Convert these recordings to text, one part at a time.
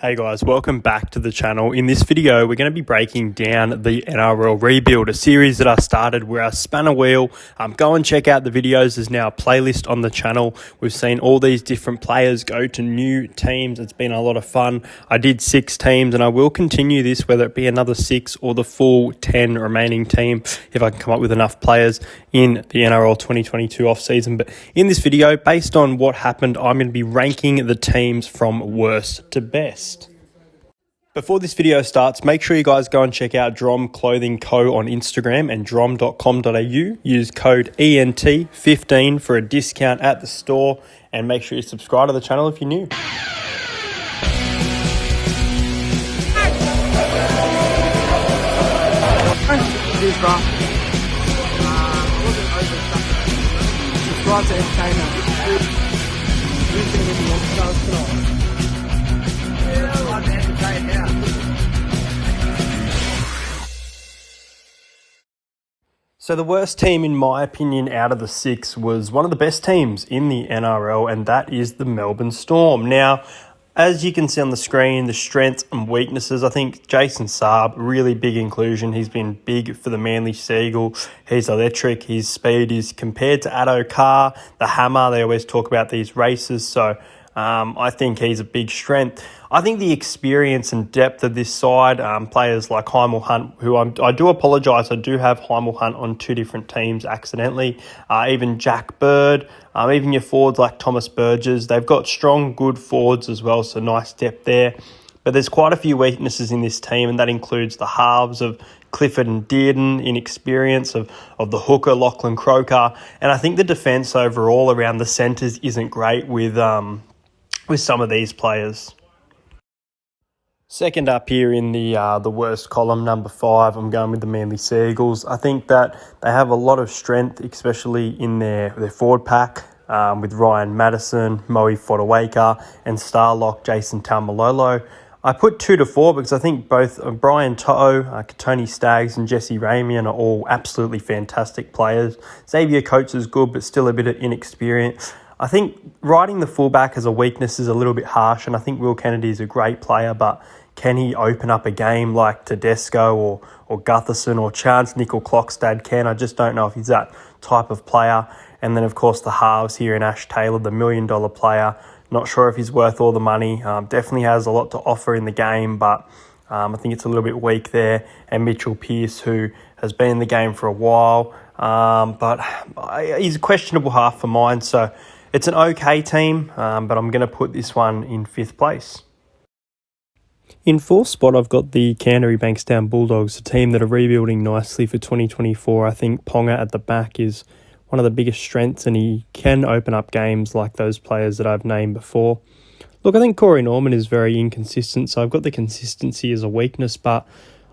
Hey guys, welcome back to the channel. In this video, we're going to be breaking down the NRL Rebuild, a series that I started where I spun a wheel. Go and check out the videos. There's now a playlist on the channel. We've seen all these different players go to new teams. It's been a lot of fun. I did 6 teams and I will continue this, whether it be another 6 or the full 10 remaining team, if I can come up with enough players in the NRL 2022 off season. But in this video, based on what happened, I'm going to be ranking the teams from worst to best. Before this video starts, make sure you guys go and check out Drom Clothing Co on Instagram and drom.com.au. Use code ENT15 for a discount at the store, and make sure you subscribe to the channel if you're new. Subscribe to Entertainer. So the worst team, in my opinion, out of the 6 was one of the best teams in the NRL, and that is the Melbourne Storm. Now, as you can see on the screen, the strengths and weaknesses, I think Jason Saab, really big inclusion. He's been big for the Manly Seagull. He's electric. His speed is compared to Addo Carr, the Hammer. They always talk about these races, so I think he's a big strength. I think the experience and depth of this side, players like Hymel Hunt, who I do apologise, I do have Hymel Hunt on 2 different teams accidentally. Even Jack Bird, even your forwards like Thomas Burgess, they've got strong, good forwards as well, so nice depth there. But there's quite a few weaknesses in this team, and that includes the halves of Clifford and Dearden, inexperience of the hooker, Lachlan Croker, and I think the defence overall around the centres isn't great with some of these players. Second up here in the worst column, number 5, I'm going with the Manly Seagulls. I think that they have a lot of strength, especially in their forward pack, with Ryan Madison, Moe Fotuaika, and Starlock Jason Taumalolo. I put 2 to 4 because I think both Brian To'o, Tony Staggs, and Jesse Ramian are all absolutely fantastic players. Xavier Coates is good, but still a bit of inexperience. I think riding the fullback as a weakness is a little bit harsh, and I think Will Kennedy is a great player, but can he open up a game like Tedesco or Gutherson or Chance Nickel-Clockstad can? I just don't know if he's that type of player. And then, of course, the halves here in Ash Taylor, the $1 million player. Not sure if he's worth all the money. Definitely has a lot to offer in the game, but I think it's a little bit weak there. And Mitchell Pearce, who has been in the game for a while, but he's a questionable half for mine, so it's an okay team, but I'm going to put this one in 5th place. In 4th spot, I've got the Canterbury Bankstown Bulldogs, a team that are rebuilding nicely for 2024. I think Ponga at the back is one of the biggest strengths, and he can open up games like those players that I've named before. Look, I think Corey Norman is very inconsistent, so I've got the consistency as a weakness, but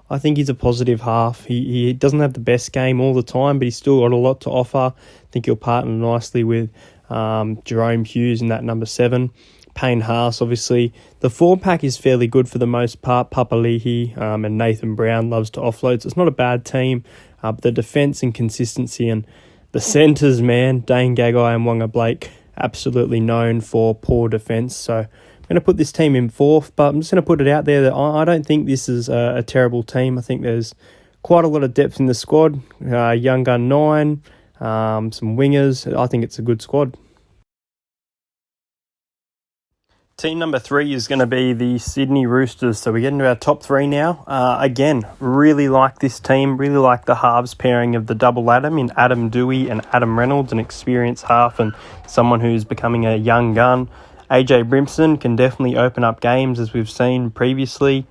I think he's a positive half. He doesn't have the best game all the time, but he's still got a lot to offer. I think he'll partner nicely with Jerome Hughes in that number 7. Payne Haas, obviously. The forward pack is fairly good for the most part. Papali'i and Nathan Brown loves to offload, so it's not a bad team. But the defence and consistency and the centres, man, Dane Gagai and Wonga Blake, absolutely known for poor defence. So I'm going to put this team in 4th, but I'm just going to put it out there that I don't think this is a terrible team. I think there's quite a lot of depth in the squad. Young gun 9, some wingers. I think it's a good squad. Team number 3 is going to be the Sydney Roosters. So we get into our top 3 now. Again, really like this team. Really like the halves pairing of the double Adam in Adam Dewey and Adam Reynolds, an experienced half and someone who's becoming a young gun. AJ Brimson can definitely open up games, as we've seen previously.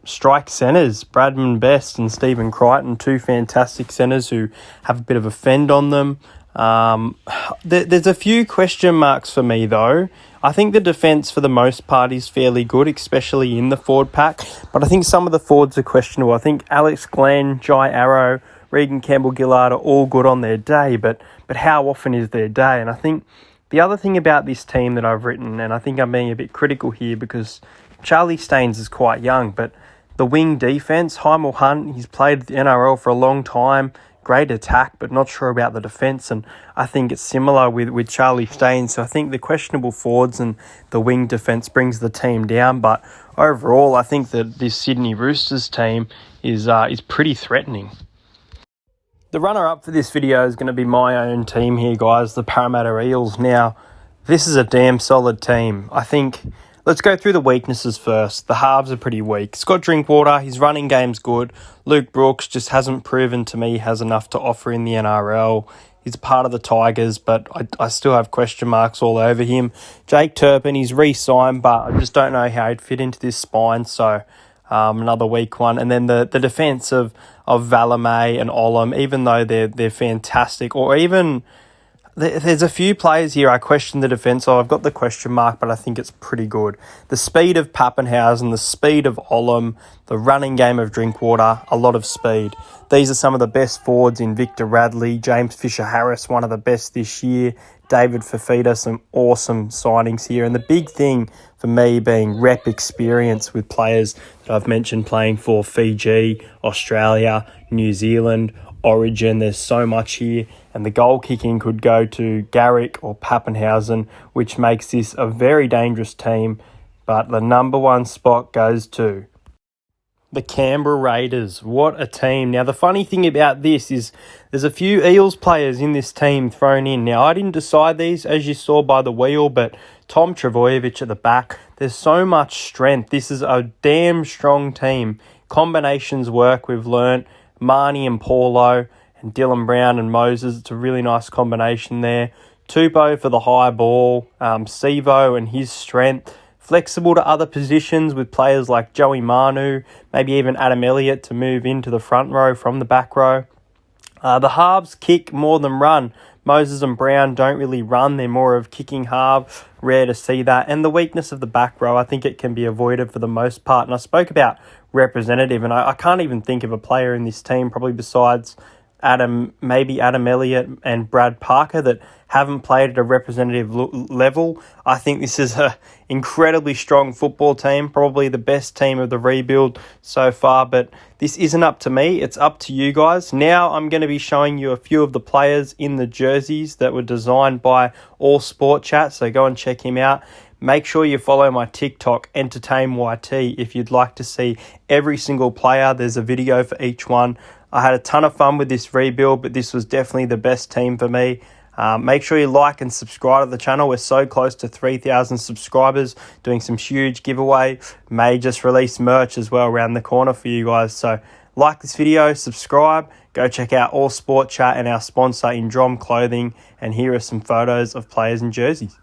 Strike centres, Bradman Best and Stephen Crichton, 2 fantastic centres who have a bit of a fend on them. There's a few question marks for me, though. I think the defence for the most part is fairly good, especially in the forward pack, but I think some of the forwards are questionable. I think Alex Glenn, Jai Arrow, Regan Campbell-Gillard are all good on their day, but how often is their day? And I think the other thing about this team that I've written, and I think I'm being a bit critical here because Charlie Staines is quite young, but the wing defence, Hymel Hunt, he's played the NRL for a long time, great attack, but not sure about the defence. And I think it's similar with Charlie Stain. So I think the questionable forwards and the wing defence brings the team down. But overall, I think that this Sydney Roosters team is pretty threatening. The runner-up for this video is going to be my own team here, guys, the Parramatta Eels. Now, this is a damn solid team. I think, let's go through the weaknesses first. The halves are pretty weak. Scott Drinkwater, his running game's good. Luke Brooks just hasn't proven to me he has enough to offer in the NRL. He's part of the Tigers, but I still have question marks all over him. Jake Turpin, he's re-signed, but I just don't know how he'd fit into this spine, so another weak one. And then the defence of Valame and Olam, even though they're fantastic, or even there's a few players here I question the defence of. I've got the question mark, but I think it's pretty good. The speed of Pappenhausen, the speed of Olam, the running game of Drinkwater, a lot of speed. These are some of the best forwards in Victor Radley, James Fisher-Harris, one of the best this year, David Fafita, some awesome signings here. And the big thing for me being rep experience with players that I've mentioned playing for Fiji, Australia, New Zealand, Origin. There's so much here. And the goal kicking could go to Garrick or Pappenhausen, which makes this a very dangerous team. But the number one spot goes to the Canberra Raiders. What a team. Now, the funny thing about this is there's a few Eels players in this team thrown in. Now, I didn't decide these, as you saw by the wheel, but Tom Trbojevic at the back. There's so much strength. This is a damn strong team. Combinations work, we've learnt. Marnie and Paulo and Dylan Brown and Moses. It's a really nice combination there. Tupou for the high ball. Sivo and his strength. Flexible to other positions with players like Joey Manu, maybe even Adam Elliott to move into the front row from the back row. The halves kick more than run. Moses and Brown don't really run. They're more of kicking half. Rare to see that. And the weakness of the back row, I think it can be avoided for the most part. And I spoke about representative, and I can't even think of a player in this team, probably besides Adam Elliott and Brad Parker, that haven't played at a representative level. I think this is an incredibly strong football team, probably the best team of the rebuild so far, but this isn't up to me. It's up to you guys. Now I'm going to be showing you a few of the players in the jerseys that were designed by All Sport Chat, so go and check him out. Make sure you follow my TikTok, EntertainYT, if you'd like to see every single player. There's a video for each one. I had a ton of fun with this rebuild, but this was definitely the best team for me. Make sure you like and subscribe to the channel. We're so close to 3,000 subscribers, doing some huge giveaway. May just release merch as well around the corner for you guys. So like this video, subscribe, go check out All Sport Chat and our sponsor in Indrom Clothing, and here are some photos of players and jerseys.